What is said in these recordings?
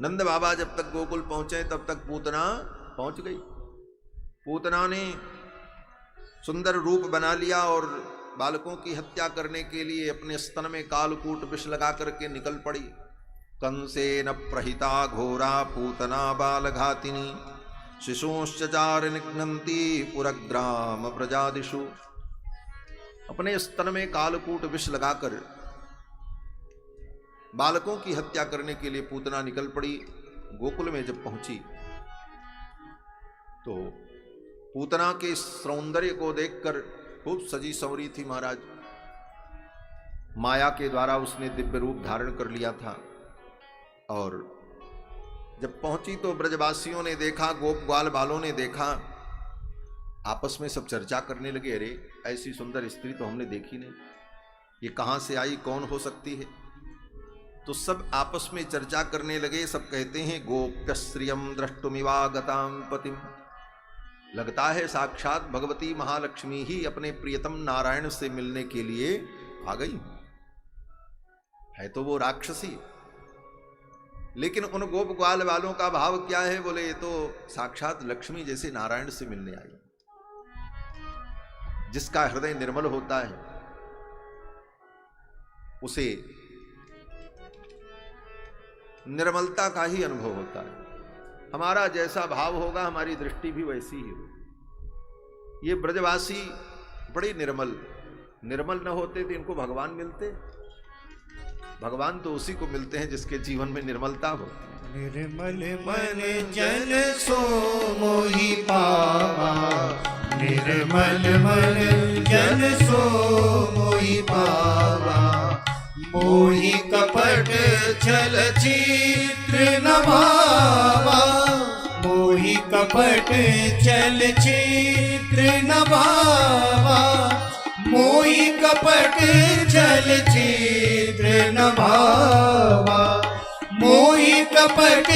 नंद बाबा जब तक गोकुल पहुंचे तब तक पूतना पहुंच गई। पूतना ने सुंदर रूप बना लिया और बालकों की हत्या करने के लिए अपने स्तन में कालकूट विष लगा करके निकल पड़ी। कंसेन प्रहिता घोरा पूतना बालघातिनी शिशुश्चार निघ्नन्ति पुरग्राम प्रजादिषु। अपने स्तन में कालकूट विष लगाकर बालकों की हत्या करने के लिए पूतना निकल पड़ी। गोकुल में जब पहुंची तो पूतना के सौंदर्य को देखकर खूब सजी संवरी थी महाराज। माया के द्वारा उसने दिव्य रूप धारण कर लिया था। और जब पहुंची तो ब्रजवासियों ने देखा, गोप ग्वाल बालों ने देखा, आपस में सब चर्चा करने लगे, अरे ऐसी सुंदर स्त्री तो हमने देखी नहीं, ये कहां से आई, कौन हो सकती है। तो सब आपस में चर्चा करने लगे। सब कहते हैं गोप्यश्रियम द्रष्टुमिवागतां पतिम, लगता है साक्षात भगवती महालक्ष्मी ही अपने प्रियतम नारायण से मिलने के लिए आ गई है। तो वो राक्षसी, लेकिन उन गोप ग्वाल वालों का भाव क्या है, बोले ये तो साक्षात लक्ष्मी जैसे नारायण से मिलने आई। जिसका हृदय निर्मल होता है उसे निर्मलता का ही अनुभव होता है। हमारा जैसा भाव होगा हमारी दृष्टि भी वैसी ही होगी। ये ब्रजवासी बड़े निर्मल न होते तो इनको भगवान मिलते। भगवान तो उसी को मिलते हैं जिसके जीवन में निर्मलता हो। निर्मल मन जन सो मोहि पावा, निर्मल मन जन सो मोहि पावा, मोहि कपट छल चित्र न भावा, मोहि कपट छल चित्र न भावा, मोहि कपट छल चित्र न भावा, मोहि कपट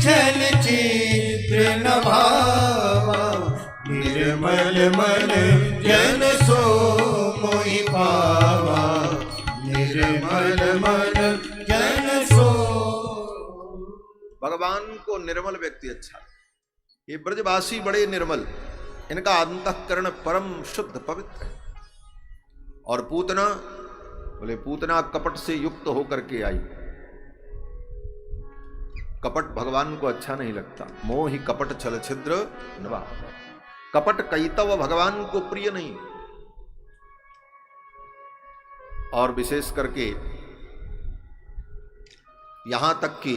छल चित्र न भावा, निर्मल मन जन सो मोहि पावा, निर्मल मन जन सो। भगवान को निर्मल व्यक्ति अच्छा। ये ब्रजवासी बड़े निर्मल, इनका अंतःकरण परम शुद्ध पवित्र है। और पूतना, बोले पूतना कपट से युक्त होकर के आई। कपट भगवान को अच्छा नहीं लगता। मोहि कपट छल छिद्र नवा, कपट कैतव भगवान को प्रिय नहीं। और विशेष करके यहां तक कि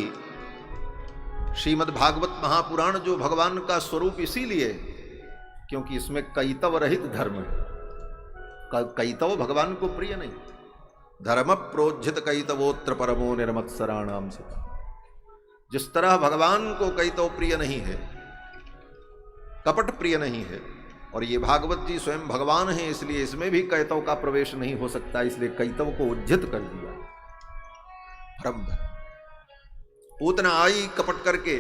श्रीमद् भागवत महापुराण जो भगवान का स्वरूप इसीलिए क्योंकि इसमें कैतव रहित धर्म है। कैतव भगवान को प्रिय नहीं। धर्म प्रोज्झित कैतवोत्र परमो निर्मत्सराणाम से। जिस तरह भगवान को कैतव प्रिय नहीं है, कपट प्रिय नहीं है, और ये भागवत जी स्वयं भगवान हैं, इसलिए इसमें भी कैतव का प्रवेश नहीं हो सकता। इसलिए कैतव को उज्जित कर दिया। परम पूतना आई कपट करके।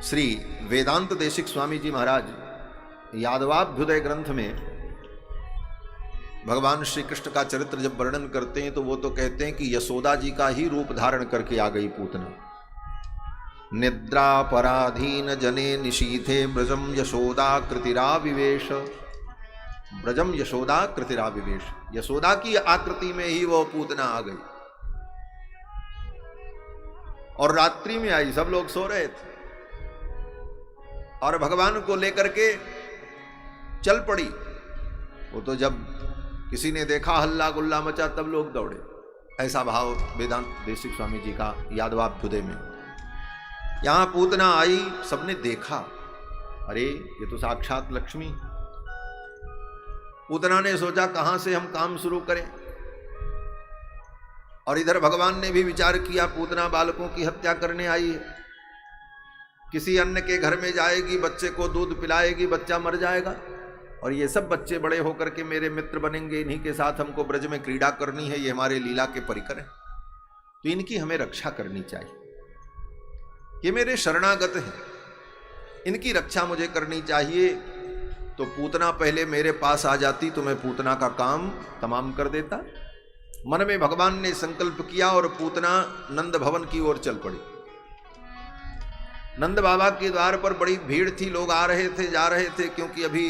श्री वेदांत देशिक स्वामी जी महाराज यादवाभ्युदय ग्रंथ में भगवान श्री कृष्ण का चरित्र जब वर्णन करते हैं तो वो तो कहते हैं कि यशोदा जी का ही रूप धारण करके आ गई पूतना। निद्रा पराधीन जने निशीथे ब्रजम यशोदा कृतिराविवेश, ब्रजम यशोदा कृतिराविवेश। यशोदा की आकृति में ही वो पूतना आ गई और रात्रि में आई। सब लोग सो रहे थे और भगवान को लेकर के चल पड़ी। वो तो जब किसी ने देखा हल्ला गुल्ला मचा तब लोग दौड़े। ऐसा भाव वेदांत देशिक स्वामी जी का यादवाभ्युदय में। यहां पूतना आई, सबने देखा, अरे ये तो साक्षात लक्ष्मी। पूतना ने सोचा कहां से हम काम शुरू करें, और इधर भगवान ने भी विचार किया पूतना बालकों की हत्या करने आई है। किसी अन्य के घर में जाएगी, बच्चे को दूध पिलाएगी, बच्चा मर जाएगा, और ये सब बच्चे बड़े होकर के मेरे मित्र बनेंगे, इन्हीं के साथ हमको ब्रज में क्रीड़ा करनी है, ये हमारे लीला के परिकर है, तो इनकी हमें रक्षा करनी चाहिए। ये मेरे शरणागत हैं, इनकी रक्षा मुझे करनी चाहिए। तो पूतना पहले मेरे पास आ जाती तो मैं पूतना का काम तमाम कर देता। मन में भगवान ने संकल्प किया और पूतना नंद भवन की ओर चल पड़ी। नंद बाबा के द्वार पर बड़ी भीड़ थी, लोग आ रहे थे जा रहे थे, क्योंकि अभी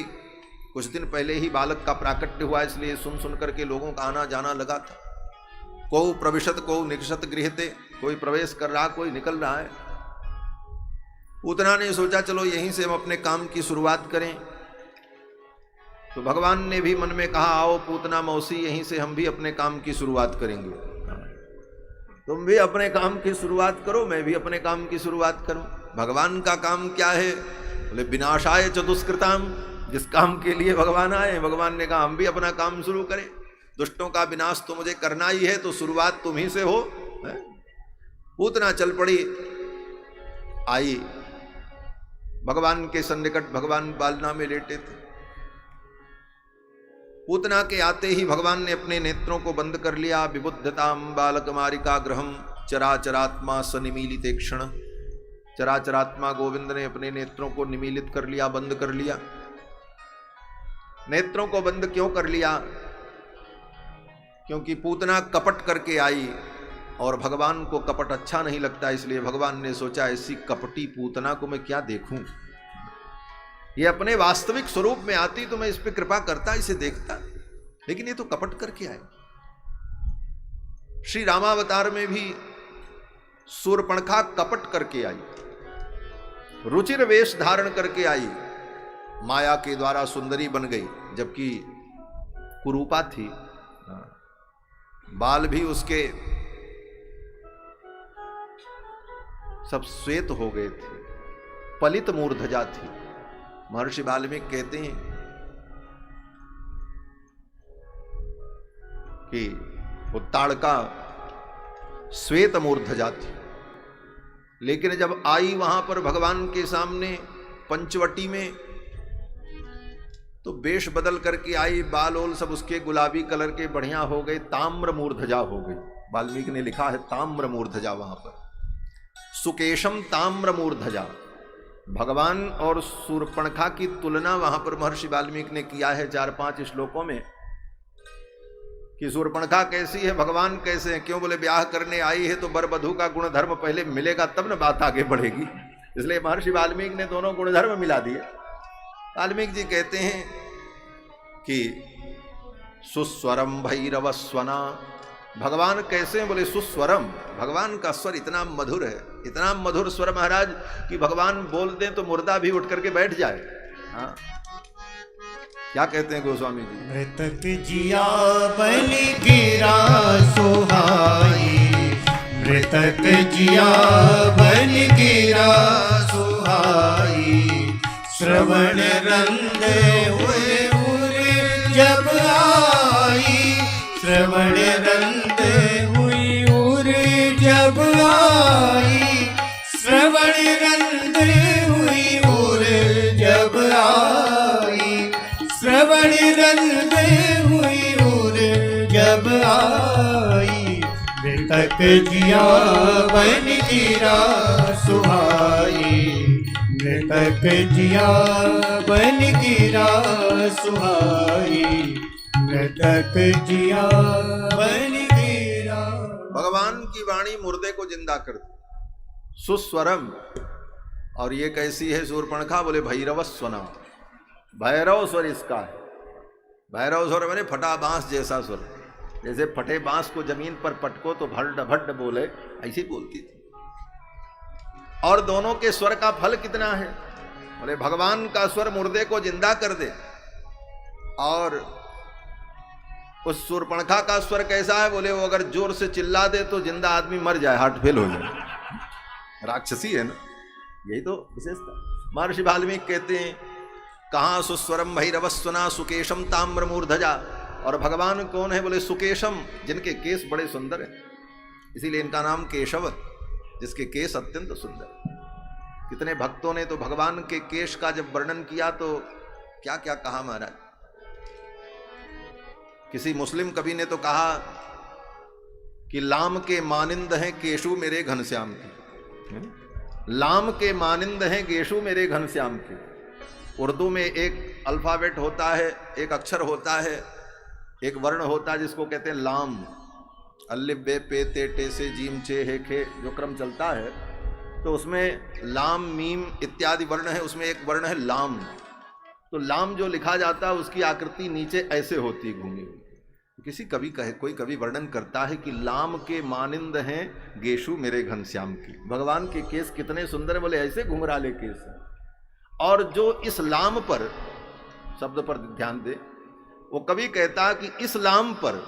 कुछ दिन पहले ही बालक का प्राकट्य हुआ, इसलिए सुन सुन करके लोगों का आना जाना लगा था। को प्रविशत को निकषत गृहते, कोई प्रवेश कर रहा कोई निकल रहा है। पूतना ने सोचा चलो यहीं से हम अपने काम की शुरुआत करें। तो भगवान ने भी मन में कहा आओ पूतना मौसी, यहीं से हम भी अपने काम की शुरुआत करेंगे। तुम भी अपने काम की शुरुआत करो, मैं भी अपने काम की शुरुआत करूं। भगवान का काम क्या है? बोले विनाशाय चतुष्कृताम, जिस काम के लिए भगवान आए, भगवान ने कहा हम भी अपना काम शुरू करें। दुष्टों का विनाश तो मुझे करना ही है, तो शुरुआत तुम ही से हो। पूतना चल पड़ी, आई भगवान के सन्निकट, भगवान बालना में लेटे थे। पूतना के आते ही भगवान ने अपने नेत्रों को बंद कर लिया। विबुद्धताम बालकमारिका ग्रहम चराचरात्मा सनिमीलिते क्षण। चराचरात्मा गोविंद ने अपने नेत्रों को निमीलित कर लिया, बंद कर लिया। नेत्रों को बंद क्यों कर लिया? क्योंकि पूतना कपट करके आई और भगवान को कपट अच्छा नहीं लगता, इसलिए भगवान ने सोचा ऐसी कपटी पूतना को मैं क्या देखूं। ये अपने वास्तविक स्वरूप में आती तो मैं इस पे कृपा करता, इसे देखता, लेकिन ये तो कपट करके आए। श्री रामावतार में भी शूर्पणखा कपट करके आई, रुचिर वेश धारण करके आई, माया के द्वारा सुंदरी बन गई, जबकि कुरूपा थी। बाल भी उसके सब श्वेत हो गए थे, पलित मूर्धजा थी। महर्षि वाल्मीकि कहते हैं कि वो ताड़का श्वेत मूर्धजा थी, लेकिन जब आई वहां पर भगवान के सामने पंचवटी में, तो वेश बदल करके आई, बाल ओल सब उसके गुलाबी कलर के बढ़िया हो गए, ताम्र मूर्धजा हो गई। वाल्मीकि ने लिखा है ताम्र मूर्धजा वहां पर, सुकेशम ताम्र मूर्धजा। भगवान और शूर्पणखा की तुलना वहां पर महर्षि वाल्मीकि ने किया है 4-5 श्लोकों में, कि शूर्पणखा कैसी है, भगवान कैसे हैं। क्यों? बोले ब्याह करने आई है तो वर वधू का गुण धर्म पहले मिलेगा, तब न बात आगे बढ़ेगी। इसलिए महर्षि वाल्मीकि ने दोनों गुण धर्म मिला दिए। वाल्मीकि जी कहते हैं कि सुस्वरम भैरव स्वना, भगवान कैसे हैं? बोले सुस्वरम, भगवान का स्वर इतना मधुर है, इतना मधुर स्वर महाराज कि भगवान बोल दें तो मुर्दा भी उठ करके बैठ जाए। हाँ, क्या कहते हैं गोस्वामी जी? मृतक जिया बन गिरा सुहाई, मृतक जिया बन गिरा सुहाई, श्रवण रंग हुए उर जब आई, श्रवण रंग हुई उर जब आई, श्रवण रंग हुई उर जब आई, श्रवण रंग हुई उर जब आई, मृतक जिया बन गिरा सुहाई, मृतक जिया बन गिरा सुहाई, मृतक जिया बन गिरा। भगवान की वाणी मुर्दे को जिंदा कर दी, सुस्वरम। और ये कैसी है शूर्पणखा? बोले भैरव स्वना, भैरव स्वर इसका है। भैरव स्वर मैंने फटा बांस जैसा स्वर, जैसे फटे बांस को जमीन पर पटको तो भड्ड भड्ड बोले, ऐसी बोलती थी। और दोनों के स्वर का फल कितना है? बोले भगवान का स्वर मुर्दे को जिंदा कर दे, और उस शूर्पणखा का स्वर कैसा है? बोले वो अगर जोर से चिल्ला दे तो जिंदा आदमी मर जाए, हार्ट फेल हो जाए। राक्षसी है ना, यही तो विशेषता। महर्षि वाल्मीकि कहते हैं कहाँ सुस्वरम भैरवस्वना सुकेशम ताम्र मूर्धजा। और भगवान कौन है? बोले सुकेशम, जिनके केस बड़े सुंदर हैं, इसीलिए इनका नाम केशव, जिसके केस अत्यंत सुंदर। कितने भक्तों ने तो भगवान के केश का जब वर्णन किया तो क्या क्या कहा महाराज। किसी मुस्लिम कवि ने तो कहा कि लाम के मानिंद हैं केशु मेरे घनश्याम के, लाम के मानिंद हैं केशु मेरे घनश्याम के। उर्दू में एक अल्फाबेट होता है, एक अक्षर होता है, एक वर्ण होता है जिसको कहते हैं लाम, अल्लिफ बे पे ते टे से जीम चे हे खे जो क्रम चलता है, तो उसमें लाम मीम इत्यादि वर्ण है, उसमें एक वर्ण है लाम। तो लाम जो लिखा जाता है उसकी आकृति नीचे ऐसे होती है, घूमी हुई। किसी कवि कोई कवि वर्णन करता है कि लाम के मानिंद हैं गेशु मेरे घनश्याम की। भगवान के केस कितने सुंदर, बोले ऐसे घुंघराले केस हैं। और जो इस लाम पर, शब्द पर ध्यान दे, वो कवि कहता है कि इस लाम पर,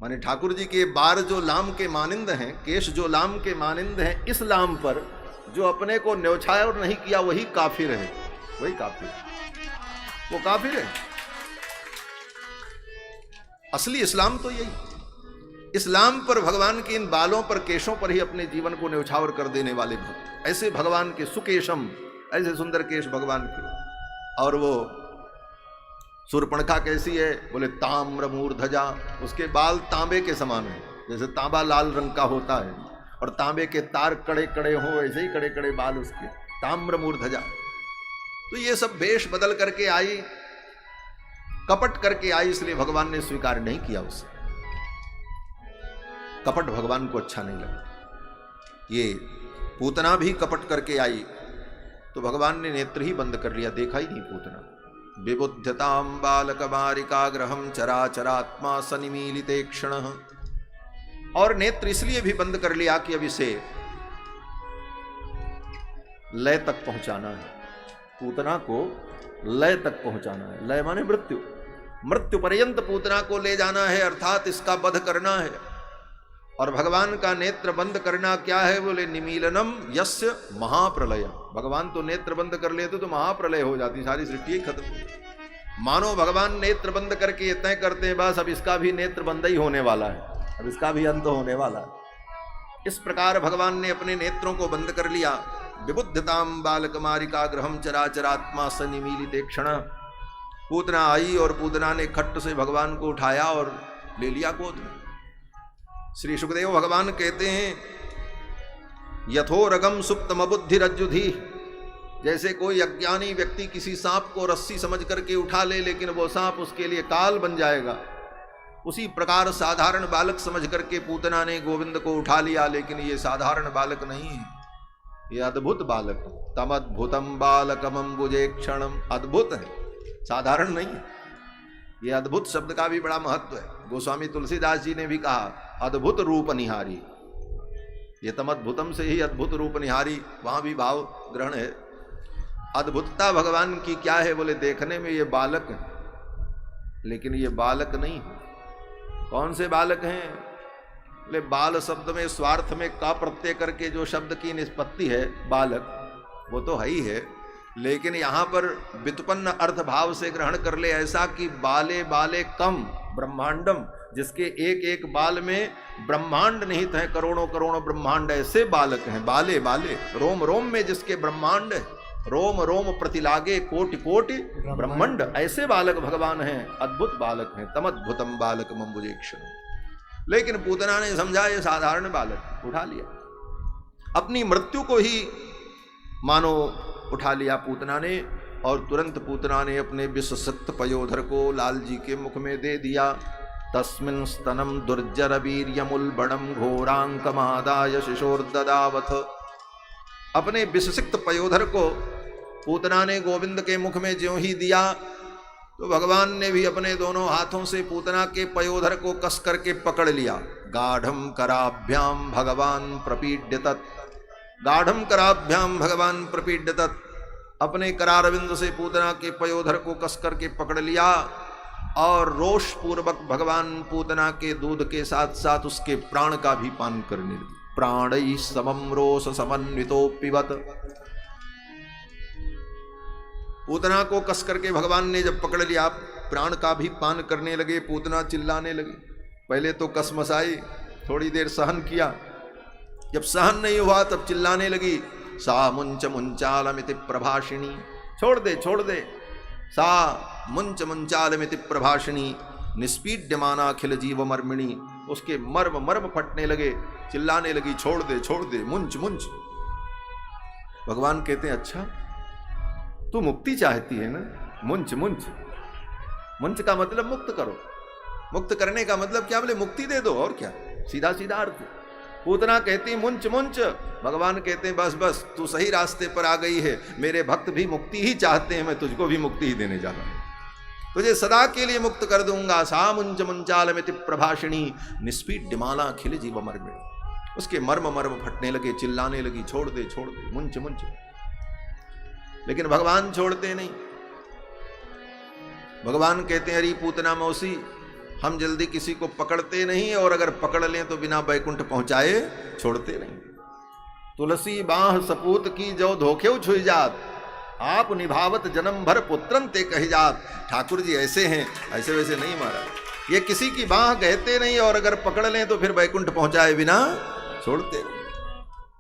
माने ठाकुर जी के बार जो लाम के मानिंद हैं, केश जो लाम के मानिंद हैं, इस लाम पर जो अपने को न्यौछाया और नहीं किया वही काफिर है, वही काफिर, वो काफिर है। असली इस्लाम तो यही, इस्लाम पर भगवान के इन बालों पर, केशों पर ही अपने जीवन को न्यौछावर कर देने वाले भक्त, ऐसे भगवान के सुकेशम, ऐसे सुंदर केश भगवान के। और वो सूर्पणखा कैसी है, बोले ताम्र मूर्धजा, उसके बाल तांबे के समान है, जैसे तांबा लाल रंग का होता है और तांबे के तार कड़े कड़े हो, ऐसे ही कड़े कड़े बाल उसके, ताम्र मूर्धजा। तो ये सब वेश बदल करके आई, कपट करके आई, इसलिए भगवान ने स्वीकार नहीं किया उसे। कपट भगवान को अच्छा नहीं लगा। ये पूतना भी कपट करके आई तो भगवान ने नेत्र ही बंद कर लिया, देखा ही नहीं पूतना। विबुध्यताम बालक बालिकाग्रहम चराचरात्मा सनिमीलिते क्षण। और नेत्र इसलिए भी बंद कर लिया कि अब इसे लय तक पहुंचाना है, पूतना को लय तक पहुंचाना है। लय माने मृत्यु, मृत्यु पर्यंत पूतना को ले जाना है, अर्थात इसका वध करना है। और भगवान का नेत्र बंद करना क्या है, बोले निमीलनम यस्य महाप्रलय। भगवान तो नेत्र बंद कर लेते तो महाप्रलय हो जाती, सारी सृष्टि ही खत्म। मानो भगवान नेत्र बंद करके ये तय करते हैं बस अब इसका भी नेत्र बंद ही होने वाला है, अब इसका भी अंत होने वाला है। इस प्रकार भगवान ने अपने नेत्रों को बंद कर लिया। विबुद्धताम बालकमारिका ग्रहम चराचरात्मा सनिमीलिते क्षण। पूतना आई और पूतना ने खट्ट से भगवान को उठाया और ले लिया गोद में। श्री सुखदेव भगवान कहते हैं यथोरगम सुप्तम बुद्धिरज्जुधि, जैसे कोई अज्ञानी व्यक्ति किसी सांप को रस्सी समझ करके उठा ले लेकिन वो सांप उसके लिए काल बन जाएगा, उसी प्रकार साधारण बालक समझ करके पूतना ने गोविंद को उठा लिया। लेकिन ये साधारण बालक नहीं है, ये अद्भुत बालक, तमद्भुतम बालकमंबुजे क्षणम, अद्भुत है, साधारण नहीं है। ये अद्भुत शब्द का भी बड़ा महत्व है। गोस्वामी तुलसीदास जी ने भी कहा अद्भुत रूप निहारी, ये तमद्भुतम से ही अद्भुत रूप निहारी, वहां भी भाव ग्रहण है। अद्भुतता भगवान की क्या है, बोले देखने में ये बालक है लेकिन ये बालक नहीं है। कौन से बालक हैं, बोले बाल शब्द में स्वार्थ में का प्रत्यय करके जो शब्द की निष्पत्ति है बालक, वो तो है ही है, लेकिन यहां पर व्युत्पन्न अर्थ भाव से ग्रहण कर ले ऐसा कि बाले बाले कम ब्रह्मांडम, जिसके एक एक बाल में ब्रह्मांड निहित है, करोड़ों करोड़ों ब्रह्मांड, ऐसे बालक हैं। बाले बाले रोम रोम में जिसके ब्रह्मांड है, रोम रोम प्रतिलागे कोटि कोटि ब्रह्मांड, ऐसे बालक भगवान हैं, अद्भुत बालक हैं। तमद्भुतम बालक मंबुजेक्षण। लेकिन पूतना ने समझा ये साधारण बालक, उठा लिया, अपनी मृत्यु को ही मानो उठा लिया पूतना ने। और तुरंत पूतना ने अपने विषसक्त पयोधर को लाल जी के मुख में दे दिया। तस्मिन् स्तनम दुर्जर वीर्यमुल्बणम घोरांकमादाय शिशोर्ददावथ। अपने विषसिक्त पयोधर को पूतना ने गोविंद के मुख में ज्यों ही दिया तो भगवान ने भी अपने दोनों हाथों से पूतना के पयोधर को कस करके पकड़ लिया। गाढ़म कराभ्याम भगवान प्रपीड्य तत्, गाढ़म कराभ्याम भगवान प्रपीड्य तत्। अपने करारविंद से पूतना के पयोधर को कस करके पकड़ लिया और रोष पूर्वक भगवान पूतना के दूध के साथ साथ उसके प्राण का भी पान करने लगे। प्राणै समम रोष समन्वितो पिबत। पूतना को कस करके भगवान ने जब पकड़ लिया, प्राण का भी पान करने लगे। पूतना चिल्लाने लगी, पहले तो कसमसाई, थोड़ी देर सहन किया, जब सहन नहीं हुआ तब चिल्लाने लगी, सा मुंच मुंचालमिति प्रभाषिणी, छोड़ दे छोड़ दे, सा मुंच मुंचालमिति प्रभाषिणी निष्पीड्यमाना अखिल जीव मर्मिणी। उसके मर्म मर्म फटने लगे, चिल्लाने लगी, छोड़ दे मुंच मुंच। भगवान कहते हैं अच्छा तू मुक्ति चाहती है ना, मुंच मुंच, मुंच का मतलब मुक्त करो। मुक्त करने का मतलब क्या? बोले मुक्ति दे दो, और क्या, सीधा सीधा अर्थ। पूतना कहती मुंच मुंच, भगवान कहते हैं बस बस तू सही रास्ते पर आ गई है, मेरे भक्त भी मुक्ति ही चाहते हैं, मैं तुझको भी मुक्ति ही देने जा रहा हूं, तुझे सदा के लिए मुक्त कर दूंगा। सा मुंच मुंचालमिति प्रभाषिणी निस्पीड डिमाला खिल जीव मर्म। उसके मर्म मर्म फटने लगे, चिल्लाने लगी, छोड़ दे मुंच मुंच। लेकिन भगवान छोड़ते नहीं। भगवान कहते हैं अरे पूतना मौसी, हम जल्दी किसी को पकड़ते नहीं, और अगर पकड़ लें तो बिना बैकुंठ पहुंचाए छोड़ते नहीं। तुलसी बाह सपूत की जो धोखे छुई जात, आप निभावत जन्म भर पुत्रन ते कही जात। ठाकुर जी ऐसे हैं, ऐसे वैसे नहीं महाराज, ये किसी की बाह कहते नहीं, और अगर पकड़ लें तो फिर बैकुंठ पहुंचाए बिना छोड़ते नहीं।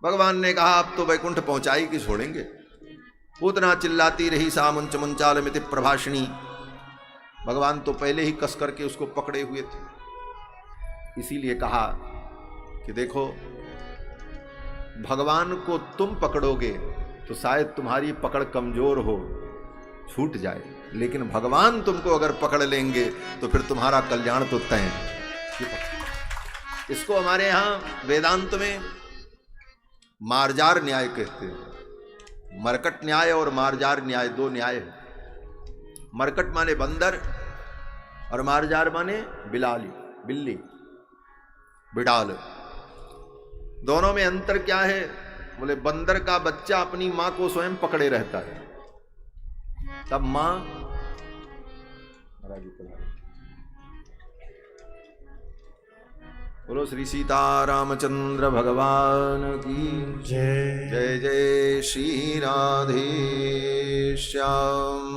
भगवान ने कहा आप तो बैकुंठ पहुंचाई कि छोड़ेंगे। पूतना चिल्लाती रही सा मुंच मुंचालमिति प्रभाषिणी। भगवान तो पहले ही कस करके उसको पकड़े हुए थे, इसीलिए कहा कि देखो भगवान को तुम पकड़ोगे तो शायद तुम्हारी पकड़ कमजोर हो, छूट जाए, लेकिन भगवान तुमको अगर पकड़ लेंगे तो फिर तुम्हारा कल्याण तो तय है। इसको हमारे यहां वेदांत में मार्जार न्याय कहते हैं। मरकट न्याय और मार्जार न्याय दो न्याय है। मरकट माने बंदर और मार्जार माने बिल्ली बिडाल। दोनों में अंतर क्या है? बोले बंदर का बच्चा अपनी मां को स्वयं पकड़े रहता है, तब मां बोलो श्री सीतारामचंद्र भगवान की जय। जय जय श्री राधे श्याम।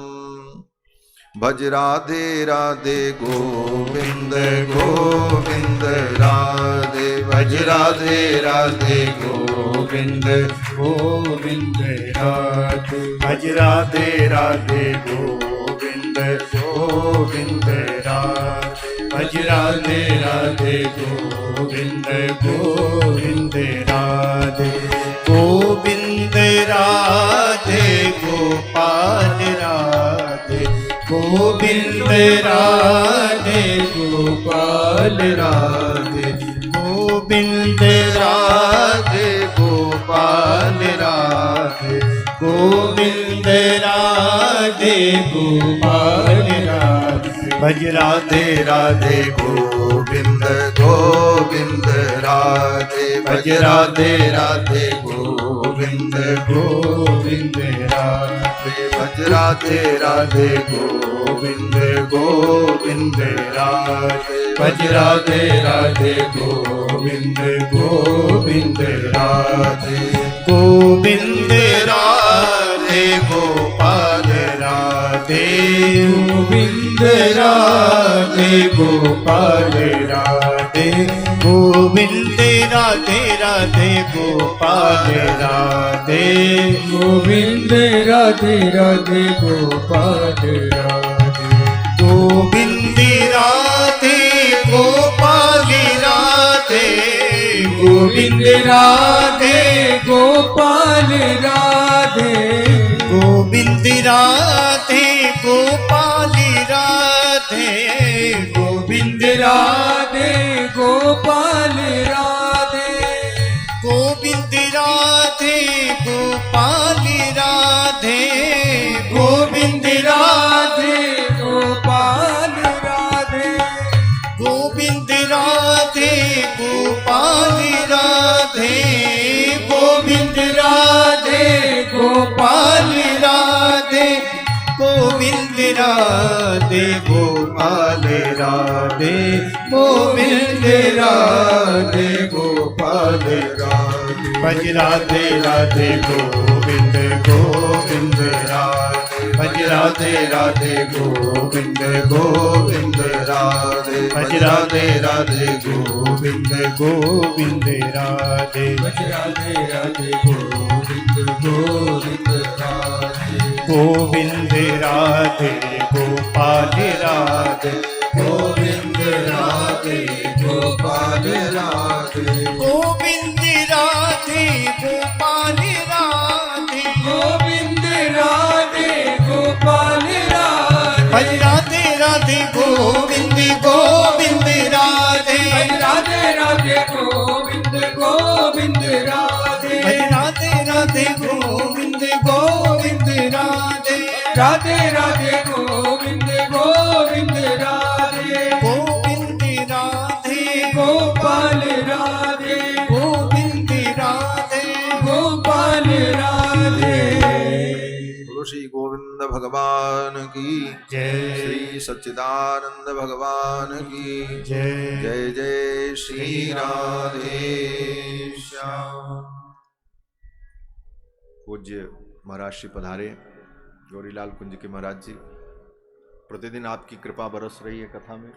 भज राधे राधे गोविंद गोविंद राधे, भज राधे राधे गोविंद गोविंद राधे, भज राधे राधे गोविंद गोविंद राधे, भज राधे राधे गोविंद गोविंद राधे। गोविंद राधे गोपाल राधे, गोविंद राधे गोपाल राधे, गोविंद राधे गोपाल राधे, गोविंद राधे गोपाल राधे। भज राधे राधे गोविंद गोविंद राधे, भज राधे राधे गोविंद गोविंद राधे, भज राधे राधे गोविंद गोविंद राधे, भज राधे राधे गोविंद गोविंद राधे। गोविंद राधे गोपाल राधे, गोविंद राधे गोपाल राधे, गोविंद राधे राधे गोपाल राधे, गोविंद राधे राधे गोपाल राधे, गोविंद राधे गोपाल राधे, गोविंद राधे गोपाल राधे, गोविंद राधे गोपाल राधे, गोविंद राधे गोपाल राधे, गोविंद राधे गोपाल राधे, गोविंद राधे गोपाल राधे, गोविंद राधे गोपाल राधे, गोविंद राधे गोपाल राधे, गोविंद राधे गोपाल राधे, गोविंद राधे गोपाल राधे। भज राधे राधे गोविंद गोविंद राधे, भज राधे राधे गोविंद गोविंद राधे, भज राधे राधे गोविंद गोविंद राधे, भज राधे राधे गोविंद गोविंद राधे। गोविंद राधे गोपाल राधे, गोविंद राधे गोपाल राधे, गोविंद राधे गोपाल राधे, गोविंद राधे गोपाल राधे। भज राधे राधे गोविंद गोविंद राधे गोविंद गोविंद राधे राधे राधे गोविंद गोविंद राधे राधे राधे गोविंद गोविंद राधे गोविंद राधे गोपाल राधे गोविंद राधे गोपाल राधे। बोलो श्री गोविंद भगवान की जय श्री सच्चिदानंद भगवान की जय जय जय श्री राधे श्याम। पूज्य महाराज श्री पधारे गौरीलाल कुंज के महाराज जी, प्रतिदिन आपकी कृपा बरस रही है कथा में।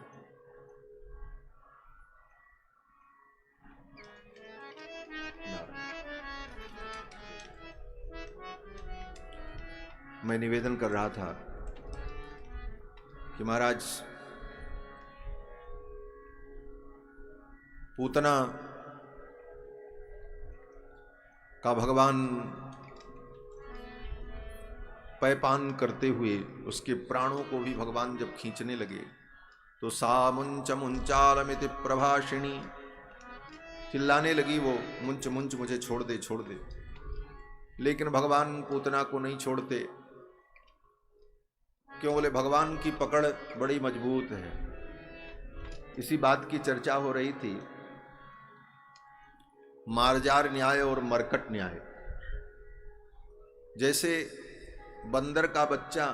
मैं निवेदन कर रहा था कि महाराज पूतना का भगवान पैपान करते हुए उसके प्राणों को भी भगवान जब खींचने लगे तो सा मुंच मुंचालमिति प्रभाषिणी चिल्लाने लगी, वो मुंच मुंच मुझे छोड़ दे छोड़ दे। लेकिन भगवान पूतना को नहीं छोड़ते। क्यों? बोले भगवान की पकड़ बड़ी मजबूत है। इसी बात की चर्चा हो रही थी, मार्जार न्याय और मरकट न्याय। जैसे बंदर का बच्चा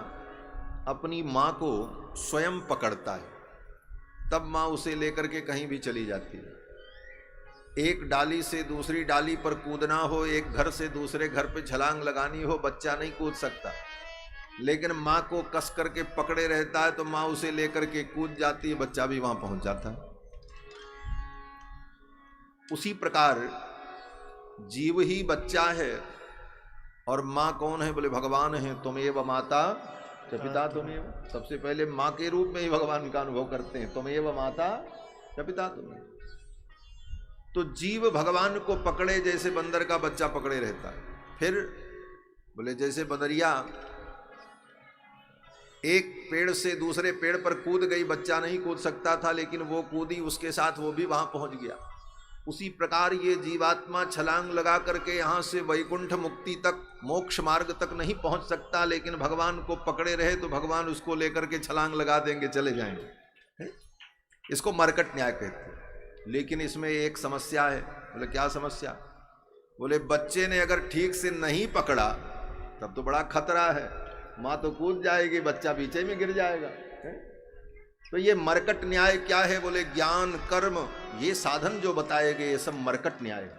अपनी माँ को स्वयं पकड़ता है, तब माँ उसे लेकर के कहीं भी चली जाती है। एक डाली से दूसरी डाली पर कूदना हो, एक घर से दूसरे घर पे छलांग लगानी हो, बच्चा नहीं कूद सकता। लेकिन माँ को कस करके पकड़े रहता है तो माँ उसे लेकर के कूद जाती है, बच्चा भी वहां पहुंच जाता है। उसी प्रकार जीव ही बच्चा है और माँ कौन है? बोले भगवान है। तुमेव माता च पिता तुमेव। सबसे पहले माँ के रूप में ही भगवान का अनुभव करते हैं, तुमेव माता च पिता तुमेव। तो जीव भगवान को पकड़े जैसे बंदर का बच्चा पकड़े रहता है। फिर बोले जैसे बदरिया एक पेड़ से दूसरे पेड़ पर कूद गई, बच्चा नहीं कूद सकता था लेकिन वो कूदी, उसके साथ वो भी वहां पहुंच गया। उसी प्रकार ये जीवात्मा छलांग लगा करके यहां से वैकुंठ मुक्ति तक, मोक्ष मार्ग तक नहीं पहुंच सकता, लेकिन भगवान को पकड़े रहे तो भगवान उसको लेकर के छलांग लगा देंगे, चले जाएंगे। इसको मरकट न्याय कहते हैं। लेकिन इसमें एक समस्या है। बोले क्या समस्या? बोले बच्चे ने अगर ठीक से नहीं पकड़ा तब तो बड़ा खतरा है, माँ तो कूद जाएगी, बच्चा पीछे में गिर जाएगा। तो ये मरकट न्याय क्या है? बोले ज्ञान कर्म ये साधन जो बताए गए ये सब मरकट न्याय है।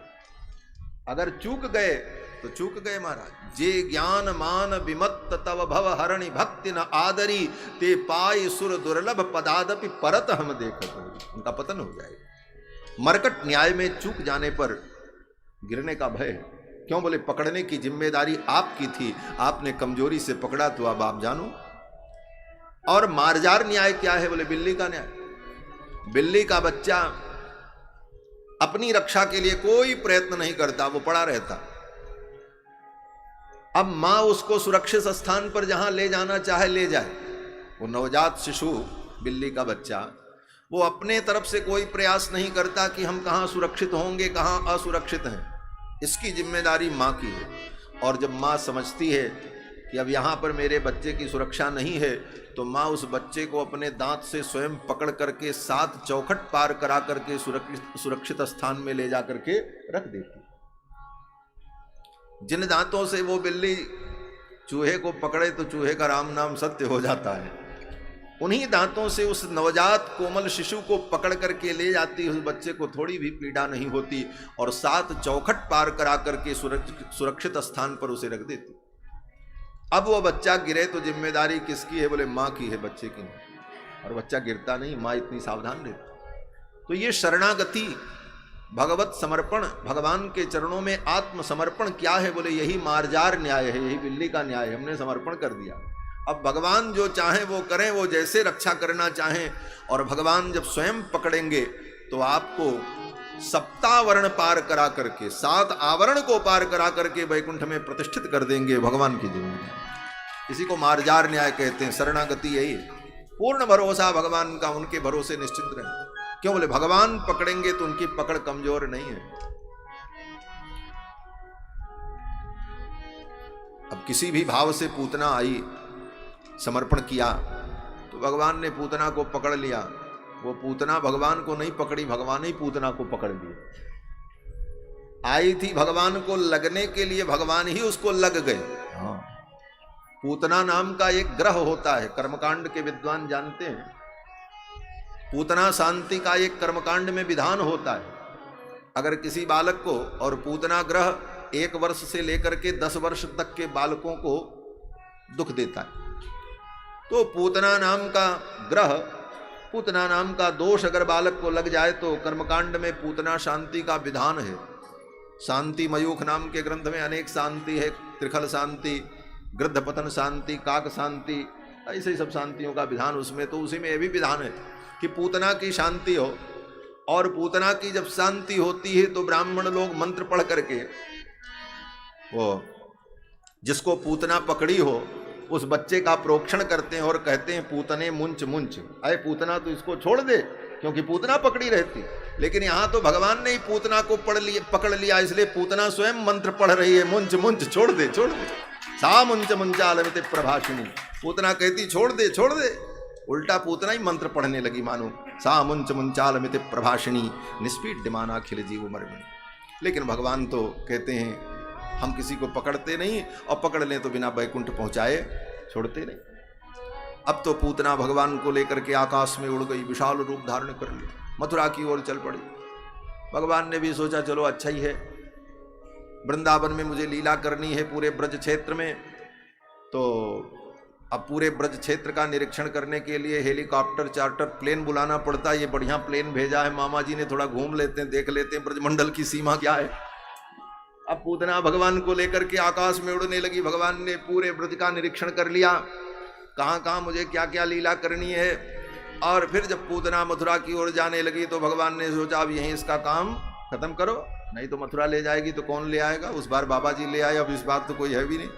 अगर चूक गए तो चूक गए महाराज। जे ज्ञान मान विमत्त तव भव हरणि भक्ति न आदरी, ते पाई सुर दुर्लभ पदादपि परत हम देखत, उनका पतन हो जाएगा। मरकट न्याय में चूक जाने पर गिरने का भय है। क्यों? बोले पकड़ने की जिम्मेदारी आपकी थी, आपने कमजोरी से पकड़ा तो अब आप जानो। और मार्जार न्याय क्या है? बोले बिल्ली का न्याय। बिल्ली का बच्चा अपनी रक्षा के लिए कोई प्रयत्न नहीं करता, वो पड़ा रहता। अब मां उसको सुरक्षित स्थान पर जहां ले जाना चाहे ले जाए। वो नवजात शिशु बिल्ली का बच्चा वो अपने तरफ से कोई प्रयास नहीं करता कि हम कहां सुरक्षित होंगे, कहां असुरक्षित हैं। इसकी जिम्मेदारी मां की है। और जब मां समझती है कि अब यहाँ पर मेरे बच्चे की सुरक्षा नहीं है, तो माँ उस बच्चे को अपने दांत से स्वयं पकड़ करके 7 चौखट पार करा करके सुरक्षित स्थान में ले जा करके रख देती। जिन दांतों से वो बिल्ली चूहे को पकड़े तो चूहे का राम नाम सत्य हो जाता है, उन्हीं दांतों से उस नवजात कोमल शिशु को पकड़ करके ले जाती। उस बच्चे को थोड़ी भी पीड़ा नहीं होती और 7 चौखट पार करा करके सुरक्षित स्थान पर उसे रख देती। अब वो बच्चा गिरे तो जिम्मेदारी किसकी है? बोले माँ की है, बच्चे की नहीं। और बच्चा गिरता नहीं, माँ इतनी सावधान रहती। तो ये शरणागति, भगवत समर्पण, भगवान के चरणों में आत्मसमर्पण क्या है? बोले यही मार्जार न्याय है, यही बिल्ली का न्याय है। हमने समर्पण कर दिया। अब भगवान जो चाहें वो करें, वो जैसे रक्षा करना चाहें। और भगवान जब स्वयं पकड़ेंगे तो आपको 7 आवरण पार करा करके, 7 आवरण को पार करा करके वैकुंठ में प्रतिष्ठित कर देंगे। भगवान की जिम्मेदारी, इसी को मार्जार न्याय कहते हैं। शरणागति यही, पूर्ण भरोसा भगवान का, उनके भरोसे निश्चिंत रहे। क्यों? बोले भगवान पकड़ेंगे तो उनकी पकड़ कमजोर नहीं है। अब किसी भी भाव से पूतना आई, समर्पण किया, तो भगवान ने पूतना को पकड़ लिया। वो पूतना भगवान को नहीं पकड़ी, भगवान ही पूतना को पकड़ लिया। आई थी भगवान को लगने के लिए, भगवान ही उसको लग गए। पूतना नाम का एक ग्रह होता है, कर्मकांड के विद्वान जानते हैं। पूतना शांति का एक कर्मकांड में विधान होता है। अगर किसी बालक को, और पूतना ग्रह 1 वर्ष से लेकर के 10 वर्ष तक के बालकों को दुख देता है, तो पूतना नाम का ग्रह, पूतना नाम का दोष अगर बालक को लग जाए तो कर्मकांड में पूतना शांति का विधान है। शांति मयूख नाम के ग्रंथ में अनेक शांति है, त्रिखल शांति, गृद्धपतन शांति, काक शांति, ऐसे ही सब शांतियों का विधान उसमें। तो उसी में यह भी विधान है कि पूतना की शांति हो, और पूतना की जब शांति होती है तो ब्राह्मण लोग मंत्र पढ़ करके वो जिसको पूतना पकड़ी हो उस बच्चे का प्रोक्षण करते हैं और कहते हैं पूतने मुंच मुंच, अरे पूतना तो इसको छोड़ दे, क्योंकि पूतना पकड़ी रहती। लेकिन यहाँ तो भगवान ने ही पूतना को पकड़ लिया, इसलिए पूतना स्वयं मंत्र पढ़ रही है, मुंच मुंच, छोड़ दे छोड़ दे, सा मुंच मुंचालमिति प्रभाषिणी। पूतना कहती छोड़ दे छोड़ दे, उल्टा पूतना ही मंत्र पढ़ने लगी, मानो सा मुंच मुंचालमिति प्रभाषिणी निष्पीड्यमाना अखिल जीव मर्मिणी। लेकिन भगवान तो कहते हैं हम किसी को पकड़ते नहीं, और पकड़ लें तो बिना बैकुंठ पहुंचाए छोड़ते नहीं। अब तो पूतना भगवान को लेकर के आकाश में उड़ गई, विशाल रूप धारण कर लिया, मथुरा की ओर चल पड़ी। भगवान ने भी सोचा चलो अच्छा ही है, वृंदावन में मुझे लीला करनी है पूरे ब्रज क्षेत्र में, तो अब पूरे ब्रज क्षेत्र का निरीक्षण करने के लिए हेलीकॉप्टर चार्टर प्लेन बुलाना पड़ता है। ये बढ़िया प्लेन भेजा है मामा जी ने, थोड़ा घूम लेते हैं, देख लेते हैं ब्रजमंडल की सीमा क्या है। अब पूतना भगवान को लेकर के आकाश में उड़ने लगी। भगवान ने पूरे ब्रज का निरीक्षण कर लिया, कहाँ कहाँ मुझे क्या क्या लीला करनी है। और फिर जब पूतना मथुरा की ओर जाने लगी तो भगवान ने सोचा अब यहीं इसका काम खत्म करो, नहीं तो मथुरा ले जाएगी तो कौन ले आएगा। उस बार बाबा जी ले आए, अब इस बार तो कोई है भी नहीं।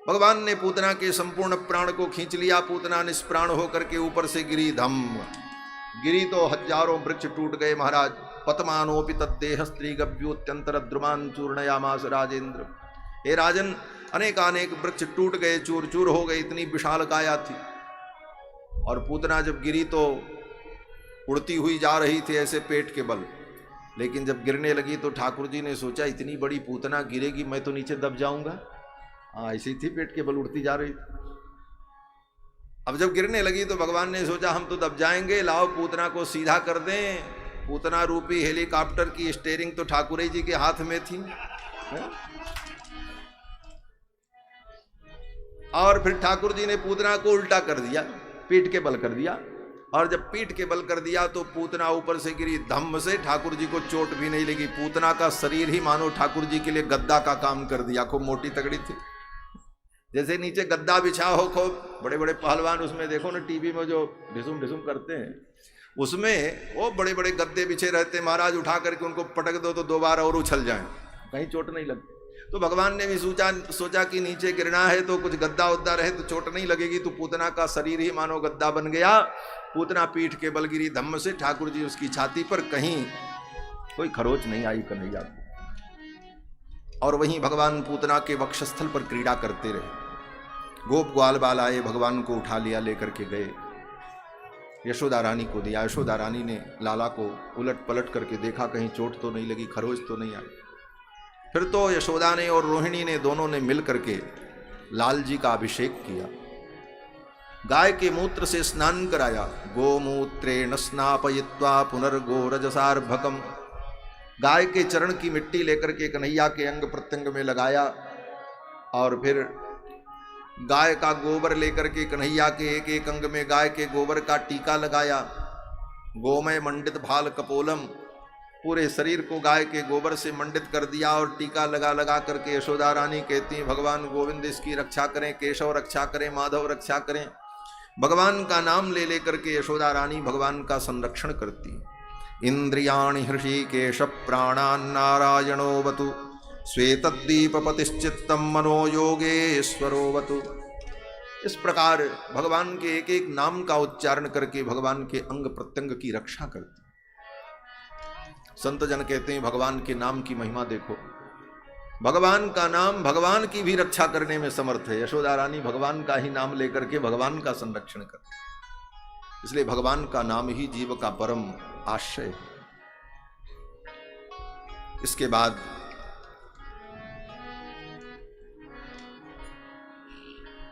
भगवान ने पूतना के संपूर्ण प्राण को खींच लिया। पूतना निष्प्राण होकर के ऊपर से गिरी, धम गिरी तो हजारों वृक्ष टूट गए महाराज। पतमानोपि तद्देह स्त्री गभ्योत्यंतर द्रुमान चूर्णयामास राजेंद्र। हे राजन, अनेकानेक वृक्ष टूट गए, चूर चूर हो गए, इतनी विशाल काया थी। और पूतना जब गिरी तो उड़ती हुई जा रही थी ऐसे पेट के बल, लेकिन जब गिरने लगी तो ठाकुर जी ने सोचा इतनी बड़ी पूतना गिरेगी, मैं तो नीचे दब जाऊंगा। हाँ, ऐसी थी, पेट के बल उड़ती जा रही थी। अब जब गिरने लगी तो भगवान ने सोचा हम तो दब जाएंगे, लाओ पूतना को सीधा कर दें। पूतना रूपी हेलीकॉप्टर की स्टीयरिंग तो ठाकुर जी के हाथ में थी, है? और फिर ठाकुर जी ने पूतना को उल्टा कर दिया, पीठ के बल कर दिया। और जब पीठ के बल कर दिया तो पूतना ऊपर से गिरी, धम्म से ठाकुर जी को चोट भी नहीं लगी। पूतना का शरीर ही मानो ठाकुर जी के लिए गद्दा का काम कर दिया, खूब मोटी तगड़ी थी। जैसे नीचे गद्दा बिछा हो, खूब बड़े बड़े पहलवान उसमें देखो ना टीवी में जो ढिसुम ढिसुम करते हैं, उसमें वो बड़े बड़े गद्दे बिछे रहते हैं, महाराज उठा करके उनको पटक दो तो 2 बार और उछल जाए, कहीं चोट नहीं लगती। तो भगवान ने भी सोचा कि नीचे गिरना है तो कुछ गद्दा उद्दा रहे तो चोट नहीं लगेगी। तो पूतना का शरीर ही मानो गद्दा बन गया। पूतना पीठ के बल गिरी, धम्म से ठाकुर जी उसकी छाती पर, कहीं कोई खरोच नहीं आई कन्हैया को। और वहीं भगवान पूतना के वक्षस्थल पर क्रीड़ा करते रहे। गोप ग्वाल बाल आए, भगवान को उठा लिया, लेकर के गए, यशोदा रानी को दिया। यशोदा रानी ने लाला को उलट पलट करके देखा, कहीं चोट तो नहीं लगी, खरोच तो नहीं आई। फिर तो यशोदा ने और रोहिणी ने, दोनों ने मिल करके लाल जी का अभिषेक किया, गाय के मूत्र से स्नान कराया। गोमूत्रेण स्नापयित्वा पुनर्गोरजसार्भकम। गाय के चरण की मिट्टी लेकर के कन्हैया के अंग प्रत्यंग में लगाया, और फिर गाय का गोबर लेकर के कन्हैया के एक एक अंग में गाय के गोबर का टीका लगाया। गोमय मंडित भाल कपोलम, पूरे शरीर को गाय के गोबर से मंडित कर दिया और टीका लगा लगा करके यशोदा रानी कहती हैं भगवान गोविंद इसकी रक्षा करें, केशव रक्षा करें, माधव रक्षा करें। भगवान का नाम ले लेकर के यशोदा रानी भगवान का संरक्षण करती। इंद्रियाणि हृषीकेश प्राणान्नारायणोवतु श्वेतद्दीपपतिश्चित्तं मनो योगेश्वरोवतु। इस प्रकार भगवान के एक एक नाम का उच्चारण करके भगवान के अंग प्रत्यंग की रक्षा करती। संत जन कहते हैं भगवान के नाम की महिमा देखो, भगवान का नाम भगवान की भी रक्षा करने में समर्थ है। यशोदा रानी भगवान का ही नाम लेकर के भगवान का संरक्षण करती, इसलिए भगवान का नाम ही जीव का परम आश्रय है। इसके बाद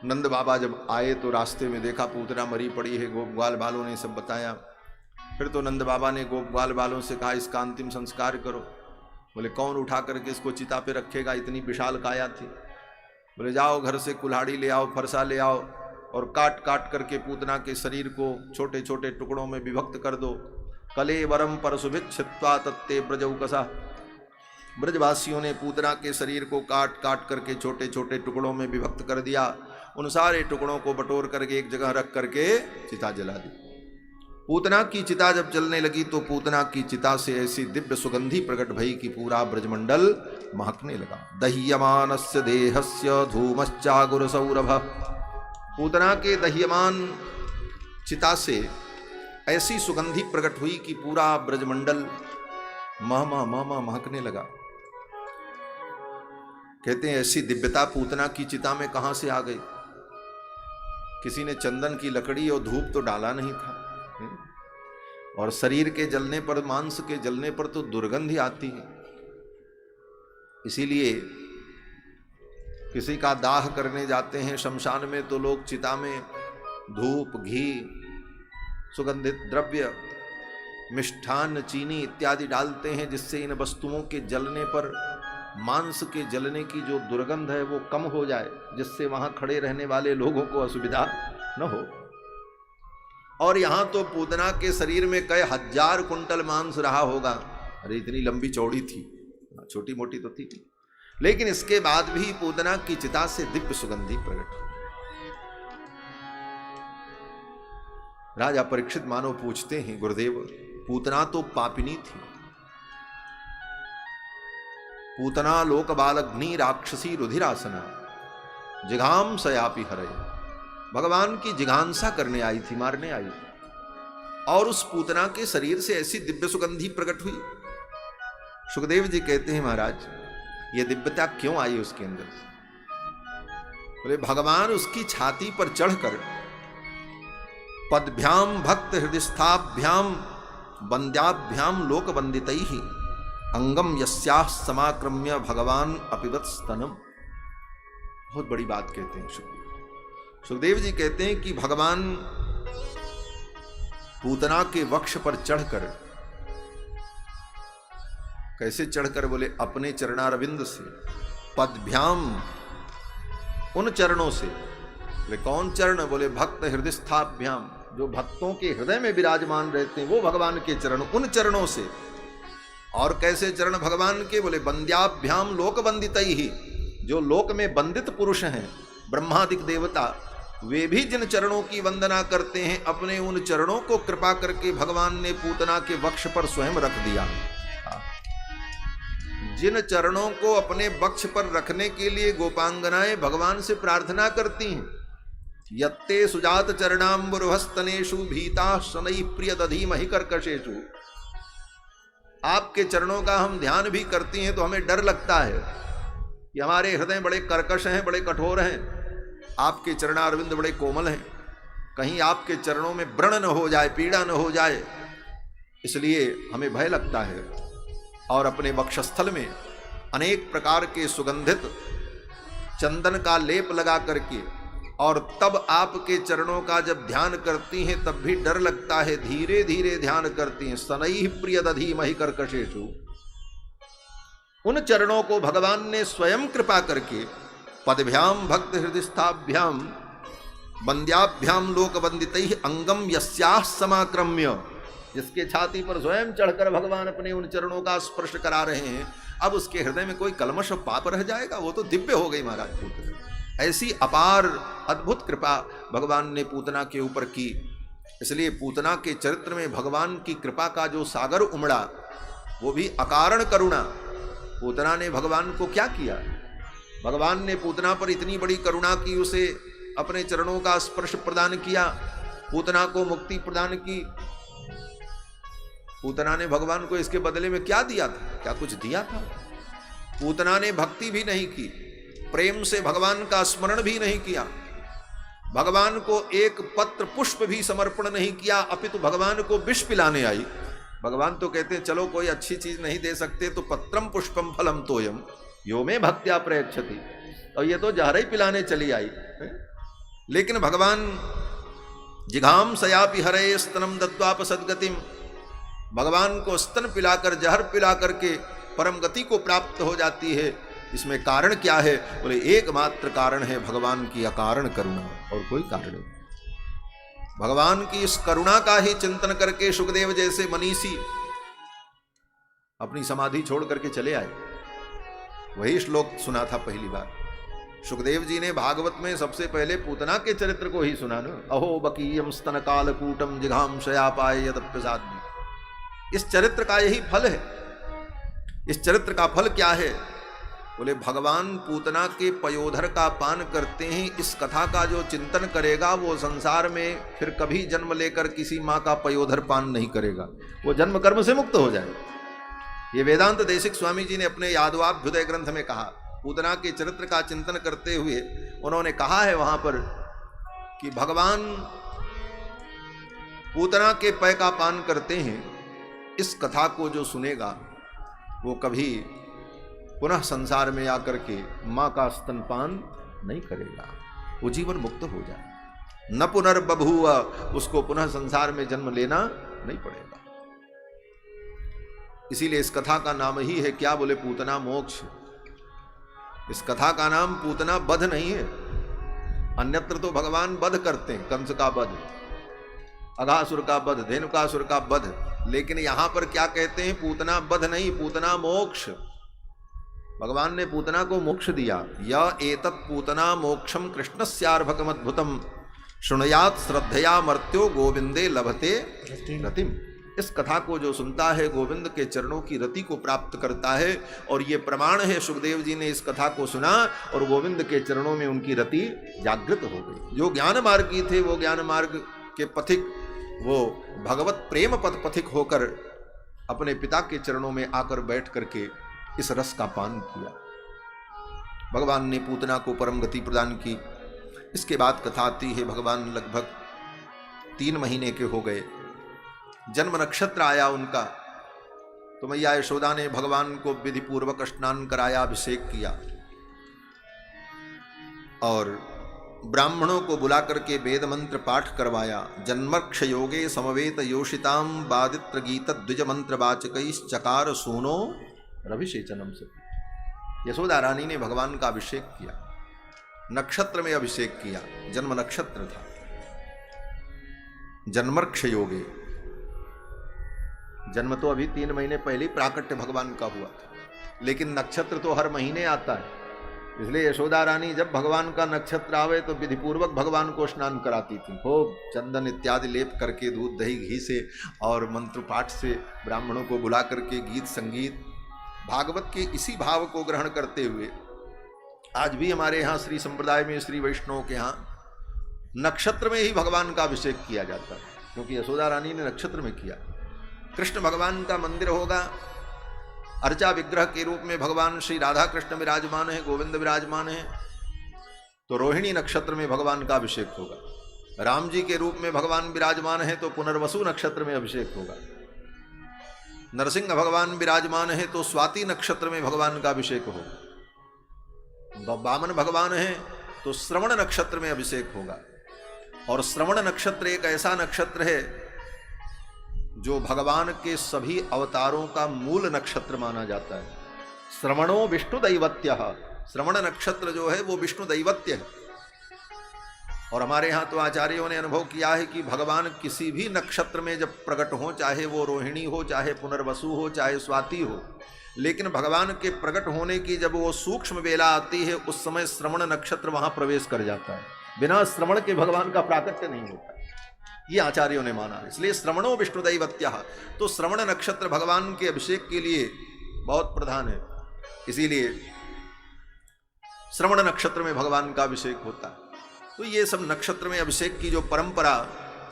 नंद बाबा जब आए तो रास्ते में देखा पूतना मरी पड़ी है, गोप ग्वाल बालों ने सब बताया। फिर तो नंद बाबा ने गोप ग्वाल बालों से कहा इसका अंतिम संस्कार करो। बोले कौन उठा करके इसको चिता पे रखेगा, इतनी विशाल काया थी। बोले जाओ घर से कुल्हाड़ी ले आओ, फरसा ले आओ और काट काट करके पूतना के शरीर को छोटे छोटे टुकड़ों में विभक्त कर दो। कले वरम परशुभित छित्वा तत्ते ब्रजौकसा। ब्रजवासियों ने पूतना के शरीर को काट काट करके छोटे छोटे टुकड़ों में विभक्त कर दिया। उन सारे टुकड़ों को बटोर करके एक जगह रख करके चिता जला दी। पूतना की चिता जब जलने लगी तो पूतना की चिता से ऐसी दिव्य सुगंधी प्रकट भई कि पूरा ब्रजमंडल महकने लगा। दह्यमानस्य देहस्य धूमश्चागुर सौरभ। पूतना के दह्यमान चिता से ऐसी सुगंधी प्रकट हुई कि पूरा ब्रजमंडल मह महकने लगा। कहते हैं ऐसी दिव्यता पूतना की चिता में कहां से आ गई। किसी ने चंदन की लकड़ी और धूप तो डाला नहीं था, और शरीर के जलने पर, मांस के जलने पर तो दुर्गंध ही आती है। इसीलिए किसी का दाह करने जाते हैं शमशान में तो लोग चिता में धूप, घी, सुगंधित द्रव्य, मिष्ठान, चीनी इत्यादि डालते हैं, जिससे इन वस्तुओं के जलने पर मांस के जलने की जो दुर्गंध है वो कम हो जाए, जिससे वहां खड़े रहने वाले लोगों को असुविधा न हो। और यहां तो पूतना के शरीर में कई हजार कुंटल मांस रहा होगा। अरे इतनी लंबी चौड़ी थी, छोटी मोटी तो थी, लेकिन इसके बाद भी पूतना की चिता से दिव्य सुगंधी प्रकट हुई। राजा परीक्षित मानो पूछते हैं गुरुदेव पूतना तो पापिनी थी, पूतना लोक बालग्नि राक्षसी रुधिरासना जिघाम सयापि हरे। भगवान की जिघांसा करने आई थी, मारने आई थी, और उस पूतना के शरीर से ऐसी दिव्य सुगंधी प्रकट हुई। सुखदेव जी कहते हैं महाराज ये दिव्यता क्यों आई उसके अंदर से? बोले भगवान उसकी छाती पर चढ़कर पदभ्याम भक्त हृदयस्थाभ्याम वंद्याभ्याम लोक वंदितैहि अंगम यस्याः समाक्रम्य भगवान अपिबत स्तनम। बहुत बड़ी बात कहते हैं सुखदेव जी कहते हैं कि भगवान पूतना के वक्ष पर चढ़कर, कैसे चढ़कर? बोले अपने चरणारविंद से, पदभ्याम उन चरणों से। बोले कौन चरण? बोले भक्त हृदयस्थाभ्याम, जो भक्तों के हृदय में विराजमान रहते हैं वो भगवान के चरण, उन चरणों से। और कैसे चरण भगवान के? बोले बंद्याभ्याम लोक वंदितैहि, जो लोक में बंदित पुरुष हैं, ब्रह्मादिक देवता, वे भी जिन चरणों की वंदना करते हैं, अपने उन चरणों को कृपा करके भगवान ने पूतना के वक्ष पर स्वयं रख दिया। जिन चरणों को अपने वक्ष पर रखने के लिए गोपांगनाएं भगवान से प्रार्थना करती हैं, यत्ते सुजात चरणाम्बुरुहस्तनेषु भीता शनैः प्रिय दधीमहि कर्कशेषु। आपके चरणों का हम ध्यान भी करती हैं तो हमें डर लगता है कि हमारे हृदय बड़े कर्कश हैं, बड़े कठोर हैं, आपके चरणारविंद बड़े कोमल हैं, कहीं आपके चरणों में व्रण न हो जाए, पीड़ा न हो जाए, इसलिए हमें भय लगता है। और अपने वक्षस्थल में अनेक प्रकार के सुगंधित चंदन का लेप लगा करके, और तब आपके चरणों का जब ध्यान करती हैं तब भी डर लगता है, धीरे धीरे ध्यान करती हैं। शनैः प्रिय दधीमहि कर्कशेषु, उन चरणों को भगवान ने स्वयं कृपा करके पदभ्याम भक्त हृदयस्थाभ्याम वंद्याभ्याम लोक वंदितैहि अंगम यस्याः समाक्रम्य, जिसके छाती पर स्वयं चढ़कर भगवान अपने उन चरणों का स्पर्श करा रहे हैं, अब उसके हृदय में कोई कलमश और पाप रह जाएगा? वो तो दिव्य हो गई महाराज पूतना। ऐसी अपार अद्भुत कृपा भगवान ने पूतना के ऊपर की। इसलिए पूतना के चरित्र में भगवान की कृपा का जो सागर उमड़ा, वो भी अकारण करुणा। पूतना ने भगवान को क्या किया? भगवान ने पूतना पर इतनी बड़ी करुणा की, उसे अपने चरणों का स्पर्श प्रदान किया, पूतना को मुक्ति प्रदान की। पूतना ने भगवान को इसके बदले में क्या दिया था? क्या कुछ दिया था? पूतना ने भक्ति भी नहीं की, प्रेम से भगवान का स्मरण भी नहीं किया, भगवान को एक पत्र पुष्प भी समर्पण नहीं किया, अपितु भगवान को विष पिलाने आई। भगवान तो कहते हैं चलो कोई अच्छी चीज नहीं दे सकते तो पत्रम पुष्पम फलम तोयम यो में भक्त्या प्रयच्छति, और ये तो जहर ही पिलाने चली आई। लेकिन भगवान जिघाम सयापि हरे स्तनम दत्वाप सद्गतिम, भगवान को स्तन पिलाकर जहर पिला करके परम गति को प्राप्त हो जाती है। इसमें कारण क्या है? बोले एकमात्र कारण है भगवान की अकारण करुणा, और कोई कारण नहीं। भगवान की इस करुणा का ही चिंतन करके सुखदेव जैसे मनीषी अपनी समाधि छोड़ करके चले आए। वही श्लोक सुना था पहली बार सुखदेव जी ने भागवत में, सबसे पहले पूतना के चरित्र को ही सुना ना। अहो बकीयम स्तन कालकूटम जिघाम शयापाय यद प्रसाद। इस चरित्र का यही फल है। इस चरित्र का फल क्या है? बोले भगवान पूतना के पयोधर का पान करते हैं। इस कथा का जो चिंतन करेगा वो संसार में फिर कभी जन्म लेकर किसी माँ का पयोधर पान नहीं करेगा, वो जन्म कर्म से मुक्त हो जाए। ये वेदांत देशिक स्वामी जी ने अपने यादवाभ्युदय ग्रंथ में कहा। पूतना के चरित्र का चिंतन करते हुए उन्होंने कहा है वहां पर कि भगवान पूतना के पय का पान करते हैं। इस कथा को जो सुनेगा वो कभी पुनः संसार में आकर के मां का स्तनपान नहीं करेगा, वो जीवन मुक्त हो जाए। न पुनर्बभूव, उसको पुनः संसार में जन्म लेना नहीं पड़ेगा। इसीलिए इस कथा का नाम ही है क्या? बोले पूतना मोक्ष। इस कथा का नाम पूतना वध नहीं है। अन्यत्र तो भगवान वध करते हैं, कंस का वध, अघासुर का वध, धेनुकासुर का वध, लेकिन यहां पर क्या कहते हैं? पूतना वध नहीं, पूतना मोक्ष। भगवान ने पूतना को मोक्ष दिया। या एतत् पूतना मोक्षम कृष्णस्यार्भकम अद्भुतम शृणुयात् श्रद्धया मर्त्यो गोविंदे लभते रतिम। इस कथा को जो सुनता है गोविंद के चरणों की रति को प्राप्त करता है। और ये प्रमाण है, सुखदेव जी ने इस कथा को सुना और गोविंद के चरणों में उनकी रति जागृत हो गई। जो ज्ञान मार्गी थे वो ज्ञान मार्ग के पथिक, वो भगवत प्रेम पथ पथिक होकर अपने पिता के चरणों में आकर बैठ करके इस रस का पान किया। भगवान ने पूतना को परम गति प्रदान की। इसके बाद कथा आती है, भगवान लगभग 3 महीने के हो गए, जन्म नक्षत्र आया उनका, तो मैया यशोदा ने भगवान को विधि पूर्वक स्नान कराया, अभिषेक किया और ब्राह्मणों को बुला करके वेद मंत्र पाठ करवाया। जन्मर्क्ष योगे समवेत योषिताम वादित्र गीत द्विज मंत्र वाचकैश्चकार सूनो रविशेचनम से। यशोदा रानी ने भगवान का अभिषेक किया, नक्षत्र में अभिषेक किया, जन्म नक्षत्र था जन्मर्क्ष योगे। जन्म तो अभी 3 महीने पहले प्राकट्य भगवान का हुआ था, लेकिन नक्षत्र तो हर महीने आता है। इसलिए यशोदा रानी जब भगवान का नक्षत्र आवे तो विधिपूर्वक भगवान को स्नान कराती थी, खूब चंदन इत्यादि लेप करके, दूध दही घी से और मंत्र पाठ से ब्राह्मणों को बुला करके गीत संगीत भागवत के इसी भाव को ग्रहण करते हुए आज भी हमारे यहाँ श्री संप्रदाय में, श्री वैष्णव के यहाँ नक्षत्र में ही भगवान का अभिषेक किया जाता है, क्योंकि यशोदा रानी ने नक्षत्र में किया। कृष्ण भगवान का मंदिर होगा, अर्चा विग्रह के रूप में भगवान श्री राधा कृष्ण विराजमान है, गोविंद विराजमान है, तो रोहिणी नक्षत्र में भगवान का अभिषेक होगा। राम जी के रूप में भगवान विराजमान है तो पुनर्वसु नक्षत्र में अभिषेक होगा। नरसिंह भगवान विराजमान है तो स्वाति नक्षत्र में भगवान का अभिषेक होगा। वामन भगवान है तो श्रवण नक्षत्र में अभिषेक होगा। और श्रवण नक्षत्र एक ऐसा नक्षत्र है जो भगवान के सभी अवतारों का मूल नक्षत्र माना जाता है। श्रवणो विष्णु दैवत्यः, श्रवण नक्षत्र जो है वो विष्णु दैवत्य है। और हमारे यहाँ तो आचार्यों ने अनुभव किया है कि भगवान किसी भी नक्षत्र में जब प्रकट हो, चाहे वो रोहिणी हो, चाहे पुनर्वसु हो, चाहे स्वाति हो, लेकिन भगवान के प्रकट होने की जब वो सूक्ष्म बेला आती है उस समय श्रवण नक्षत्र वहां प्रवेश कर जाता है। बिना श्रवण के भगवान का प्राकट्य नहीं होता, ये आचार्यों ने माना। इसलिए श्रवणो विष्णु दैवत्यः, तो श्रवण नक्षत्र भगवान के अभिषेक के लिए बहुत प्रधान है। इसीलिए श्रवण नक्षत्र में भगवान का अभिषेक होता है। तो ये सब नक्षत्र में अभिषेक की जो परंपरा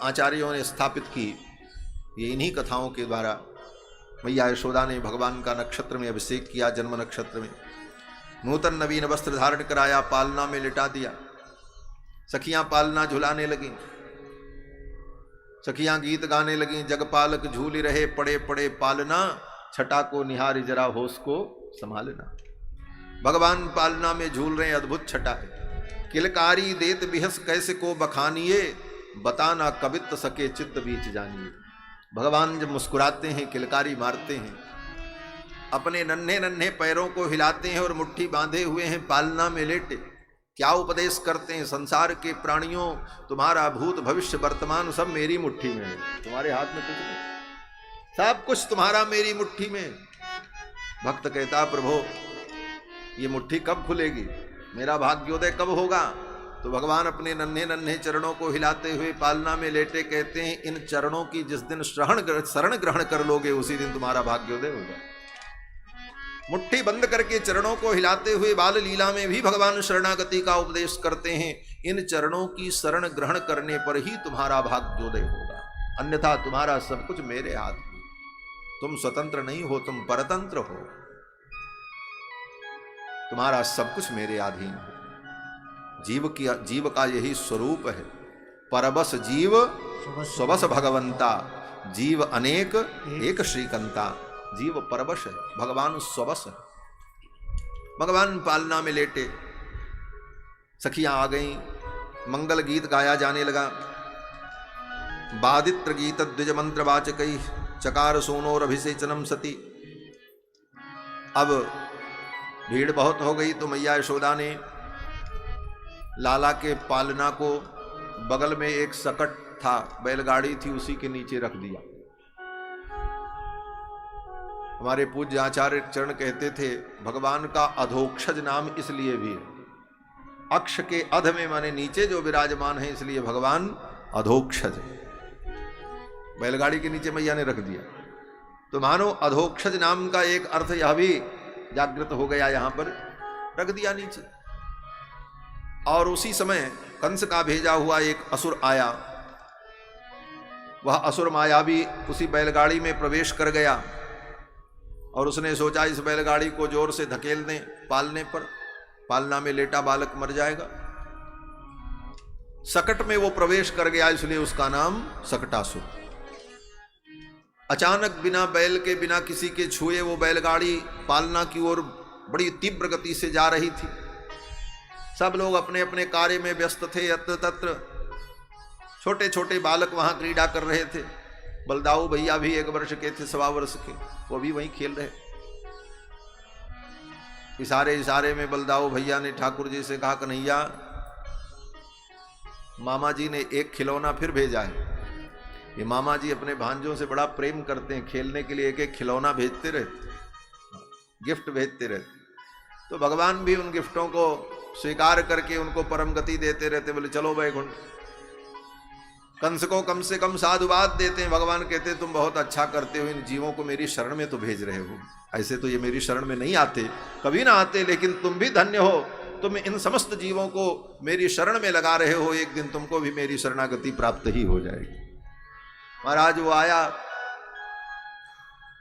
आचार्यों ने स्थापित की, ये इन्हीं कथाओं के द्वारा मैया यशोदा ने भगवान का नक्षत्र में अभिषेक किया। जन्म नक्षत्र में नूतन नवीन वस्त्र धारण कराया, पालना में लिटा दिया। सखियां पालना झुलाने लगी, सखियां गीत गाने लगी। जगपालक झूली रहे पड़े पड़े पालना, छटा को निहारी जरा होश को संभालना। भगवान पालना में झूल रहे, अद्भुत छटा है। किलकारी देत बिहस कैसे को बखानिए, बताना कवित सके चित्त बीच जानिए। भगवान जब मुस्कुराते हैं, किलकारी मारते हैं, अपने नन्हे नन्हे पैरों को हिलाते हैं और मुट्ठी बांधे हुए हैं पालना में लेटे। क्या उपदेश करते हैं? संसार के प्राणियों, तुम्हारा भूत भविष्य वर्तमान सब मेरी मुट्ठी में है, तुम्हारे हाथ में कुछ नहीं, सब कुछ तुम्हारा मेरी मुट्ठी में। भक्त कहता प्रभु ये मुट्ठी कब खुलेगी, मेरा भाग्योदय कब होगा? तो भगवान अपने नन्हे नन्हे चरणों को हिलाते हुए पालना में लेटे कहते हैं, इन चरणों की जिस दिन शरण ग्रहण कर लोगे उसी दिन तुम्हारा भाग्योदय होगा। मुट्ठी बंद करके चरणों को हिलाते हुए बाल लीला में भी भगवान शरणागति का उपदेश करते हैं। इन चरणों की शरण ग्रहण करने पर ही तुम्हारा भाग्योदय होगा, अन्यथा तुम्हारा सब कुछ मेरे हाथ में। तुम स्वतंत्र नहीं हो, तुम परतंत्र हो, तुम्हारा सब कुछ मेरे अधीन है। जीव का यही स्वरूप है। परबस जीव स्वबस भगवंता, जीव अनेक एक श्रीकंता। जीव परबश है, भगवान स्वबस है। भगवान पालना में लेटे, सखियां आ गईं, मंगल गीत गाया जाने लगा। बादित्र गीत द्विज मंत्र वाचकई, चकार सोनोर अभिषेचनम सती। अब भीड़ बहुत हो गई तो मैया यशोदा ने लाला के पालना को, बगल में एक सकट था, बैलगाड़ी थी, उसी के नीचे रख दिया। हमारे पूज्य आचार्य चरण कहते थे भगवान का अधोक्षज नाम इसलिए भी है, अक्ष के अध में माने नीचे जो विराजमान है, इसलिए भगवान अधोक्षज है। बैलगाड़ी के नीचे मैया ने रख दिया, तो मानो अधोक्षज नाम का एक अर्थ यह भी जागृत हो गया, यहां पर रख दिया नीचे। और उसी समय कंस का भेजा हुआ एक असुर आया। वह असुर मायावी उसी बैलगाड़ी में प्रवेश कर गया और उसने सोचा इस बैलगाड़ी को जोर से धकेल दें, पालने पर पालना में लेटा बालक मर जाएगा। सकट में वो प्रवेश कर गया, इसलिए उसका नाम सकटासुर। अचानक बिना बैल के, बिना किसी के छुए वो बैलगाड़ी पालना की ओर बड़ी तीव्र गति से जा रही थी। सब लोग अपने अपने कार्य में व्यस्त थे। यत्र तत्र छोटे छोटे बालक वहां क्रीड़ा कर रहे थे। बलदाऊ भैया भी 1 वर्ष के थे, 1.25 वर्ष के, वो भी वहीं खेल रहे। इशारे इशारे में बलदाऊ भैया ने ठाकुर जी से कहा, कन्हैया मामा जी ने एक खिलौना फिर भेजा है। ये मामा जी अपने भांजों से बड़ा प्रेम करते हैं, खेलने के लिए एक एक खिलौना भेजते रहते, गिफ्ट भेजते रहते। तो भगवान भी उन गिफ्टों को स्वीकार करके उनको परम गति देते रहते। बोले चलो वैकुंठ। कंस को कम से कम साधुवाद देते हैं। भगवान कहते तुम बहुत अच्छा करते हो, इन जीवों को मेरी शरण में तो भेज रहे हो। ऐसे तो ये मेरी शरण में नहीं आते, कभी ना आते, लेकिन तुम भी धन्य हो, तुम इन समस्त जीवों को मेरी शरण में लगा रहे हो। एक दिन तुमको भी मेरी शरणागति प्राप्त ही हो जाएगी। महाराज वो आया,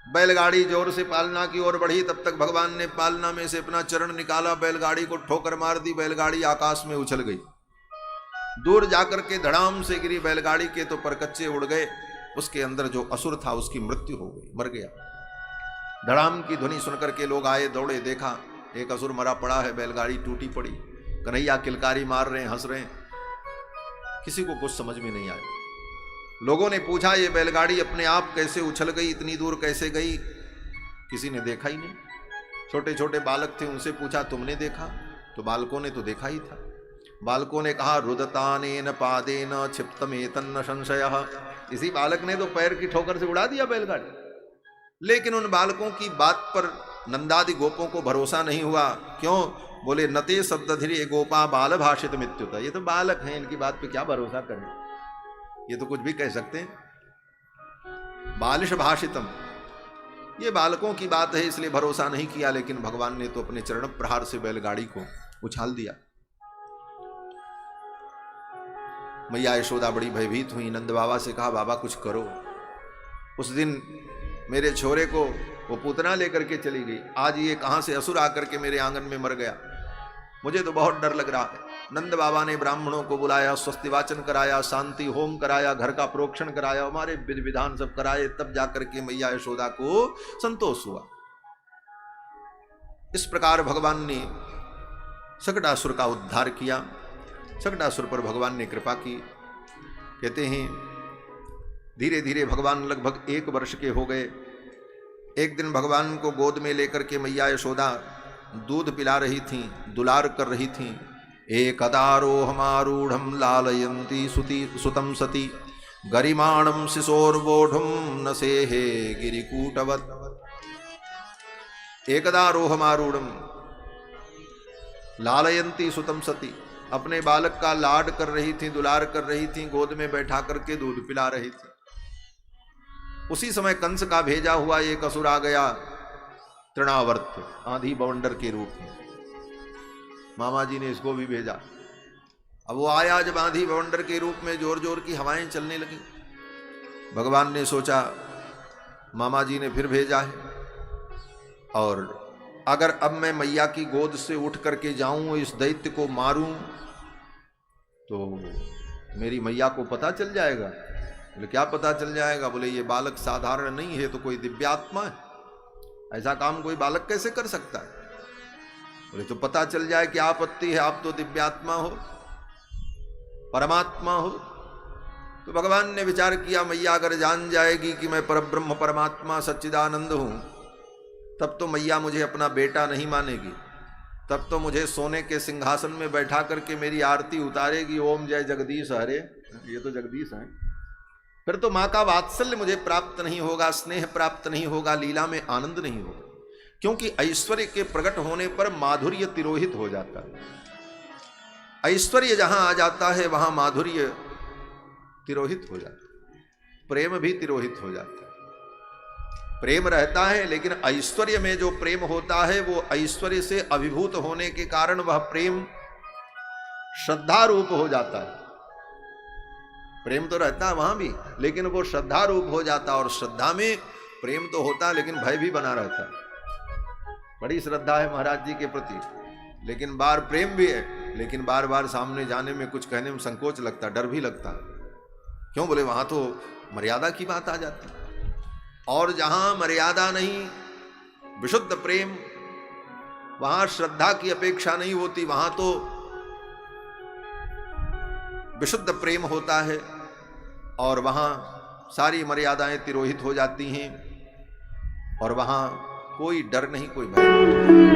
बैलगाड़ी जोर से पालना की ओर बढ़ी। तब तक भगवान ने पालना में से अपना चरण निकाला, बैलगाड़ी को ठोकर मार दी। बैलगाड़ी आकाश में उछल गई, दूर जाकर के धड़ाम से गिरी। बैलगाड़ी के तो परकच्चे उड़ गए। उसके अंदर जो असुर था उसकी मृत्यु हो गई, मर गया। धड़ाम की ध्वनि सुनकर के लोग आए, दौड़े, देखा एक असुर मरा पड़ा है, बैलगाड़ी टूटी पड़ी। कन्हैया किलकारी मार रहे हैं, हंस रहे हैं। किसी को कुछ समझ में नहीं आया। लोगों ने पूछा ये बैलगाड़ी अपने आप कैसे उछल गई, इतनी दूर कैसे गई? किसी ने देखा ही नहीं। छोटे छोटे बालक थे, उनसे पूछा तुमने देखा? तो बालकों ने तो देखा ही था। बालकों ने कहा रुदतानेन पादेन क्षिप्तमेतन्न संशयः। इसी बालक ने तो पैर की ठोकर से उड़ा दिया बैलगाड़ी। लेकिन उन बालकों की बात पर नंदादि गोपों को भरोसा नहीं हुआ। क्यों? बोले नते शब्दधिरे गोपा बाल भाषित मित्युता। ये तो बालक हैं, इनकी बात पे क्या भरोसा करें, ये तो कुछ भी कह सकते हैं। बालिश भाषितम, ये बालकों की बात है, इसलिए भरोसा नहीं किया। लेकिन भगवान ने तो अपने चरण प्रहार से बैलगाड़ी को उछाल दिया। मैया यशोदा बड़ी भयभीत हुई। नंद बाबा से कहा, बाबा कुछ करो। उस दिन मेरे छोरे को वो पूतना लेकर के चली गई, आज ये कहाँ से असुर आकर के मेरे आंगन में मर गया, मुझे तो बहुत डर लग रहा है। नंद बाबा ने ब्राह्मणों को बुलाया, स्वस्ति वाचन कराया, शांति होम कराया, घर का प्रोक्षण कराया, हमारे विधि विधान सब कराए, तब जाकर के मैया यशोदा को संतोष हुआ। इस प्रकार भगवान ने शकटासुर का उद्धार किया। शकटासुर पर भगवान ने कृपा की। कहते हैं धीरे धीरे भगवान लगभग 1 वर्ष के हो गए। एक दिन भगवान को गोद में लेकर के मैया यशोदा दूध पिला रही थी, दुलार कर रही थी। एकदारोहमारूढ़ लालयन्ती सुतम सती गरिमाणम शिशोर्वोढ़ुम न सेहे गिरिकूटवत्। एकदारोहमारूढ़ लालयन्ती सुतम सती, अपने बालक का लाड कर रही थी, दुलार कर रही थी, गोद में बैठा करके दूध पिला रही थी। उसी समय कंस का भेजा हुआ एक असुर आ गया, तृणावर्त, आंधी बवंडर के रूप में। मामा जी ने इसको भी भेजा। अब वो आया जब आंधी बवंडर के रूप में, जोर जोर की हवाएं चलने लगी। भगवान ने सोचा मामा जी ने फिर भेजा है, और अगर अब मैं मैया की गोद से उठ करके जाऊं, इस दैत्य को मारूं, तो मेरी मैया को पता चल जाएगा। बोले क्या पता चल जाएगा? बोले ये बालक साधारण नहीं है, तो कोई दिव्यात्मा है, ऐसा काम कोई बालक कैसे कर सकता है? बोले तो पता चल जाए क्या आपत्ति है, आप तो दिव्यात्मा हो, परमात्मा हो। तो भगवान ने विचार किया, मैया अगर जान जाएगी कि मैं परब्रह्म परमात्मा सच्चिदानंद हूं, तब तो मैया मुझे अपना बेटा नहीं मानेगी, तब तो मुझे सोने के सिंहासन में बैठा करके मेरी आरती उतारेगी, ओम जय जगदीश हरे, ये तो जगदीश हैं। फिर तो माँ का वात्सल्य मुझे प्राप्त नहीं होगा, स्नेह प्राप्त नहीं होगा, लीला में आनंद नहीं होगा, क्योंकि ऐश्वर्य के प्रकट होने पर माधुर्य तिरोहित हो जाता है। ऐश्वर्य जहां आ जाता है वहां माधुर्य तिरोहित हो जाता है, प्रेम भी तिरोहित हो जाता है। प्रेम रहता है, लेकिन ऐश्वर्य में जो प्रेम होता है वो ऐश्वर्य से अभिभूत होने के कारण वह प्रेम श्रद्धा रूप हो जाता है। प्रेम तो रहता है वहां भी, लेकिन वो श्रद्धा रूप हो जाता है। और श्रद्धा में प्रेम तो होता है, लेकिन भय भी बना रहता है। बड़ी श्रद्धा है महाराज जी के प्रति, लेकिन बार प्रेम भी है, लेकिन बार बार सामने जाने में, कुछ कहने में संकोच लगता है, डर भी लगता है। क्यों? बोले वहां तो मर्यादा की बात आ जाती है। और जहां मर्यादा नहीं, विशुद्ध प्रेम, वहां श्रद्धा की अपेक्षा नहीं होती, वहां तो विशुद्ध प्रेम होता है, और वहां सारी मर्यादाएं तिरोहित हो जाती हैं, और वहां कोई डर नहीं, कोई भय नहीं।